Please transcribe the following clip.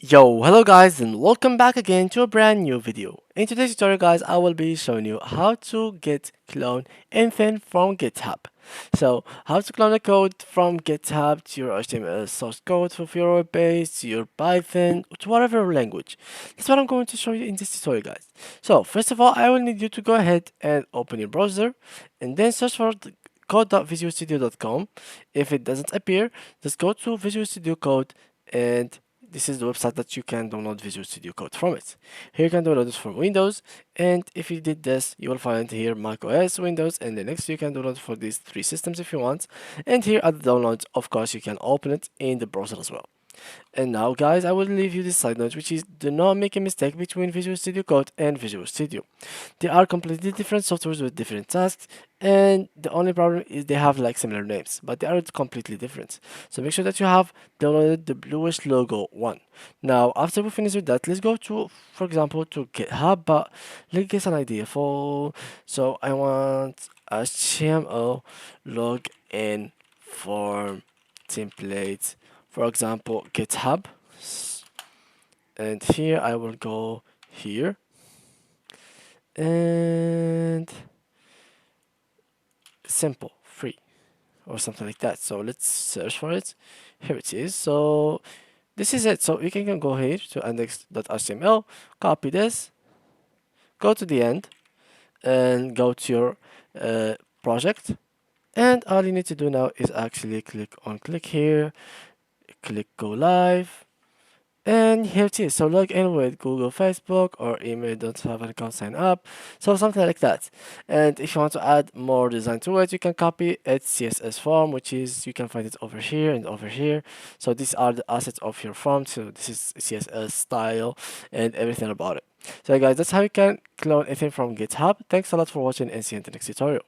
Yo, hello guys and welcome back again to a brand new video. In today's tutorial guys, I will be showing you how to get clone anything from GitHub. So, how to clone a code from GitHub to your HTML source code for your web page, to your Python, to whatever language. That's what I'm going to show you in this tutorial guys. So, first of all, I will need you to go ahead and open your browser and then search for code.visualstudio.com. If it doesn't appear, just go to Visual Studio Code and this is the website that you can download Visual Studio Code from it. Here you can download it for Windows, and if you did this, you will find here Mac OS, Windows, and the next you can download for these three systems if you want. And here at the downloads, of course, you can open it in the browser as well. And now guys, I will leave you this side note, which is do not make a mistake between Visual Studio Code and Visual Studio. They are completely different softwares with different tasks, and the only problem is they have like similar names, but they are completely different. So make sure that you have downloaded the bluish logo one. Now, after we finish with that, let's go to, for example, to GitHub, but let's get an idea for, so I want HTML login form template, for example, GitHub. And here I will go here and simple free or something like that. So let's search for it. Here it is. So this is it. So you can go here to index.html, copy this, go to the end and go to your project. And all you need to do now is actually click here, click go live. And here it is. So log in with Google, Facebook, or email. Don't have an account, sign up. So something like that. And if you want to add more design to it, you can copy its CSS form, which is you can find it over here and over here. So these are the assets of your form. So this is CSS style and everything about it. So guys, that's how you can clone anything from GitHub. Thanks a lot for watching and see you in the next tutorial.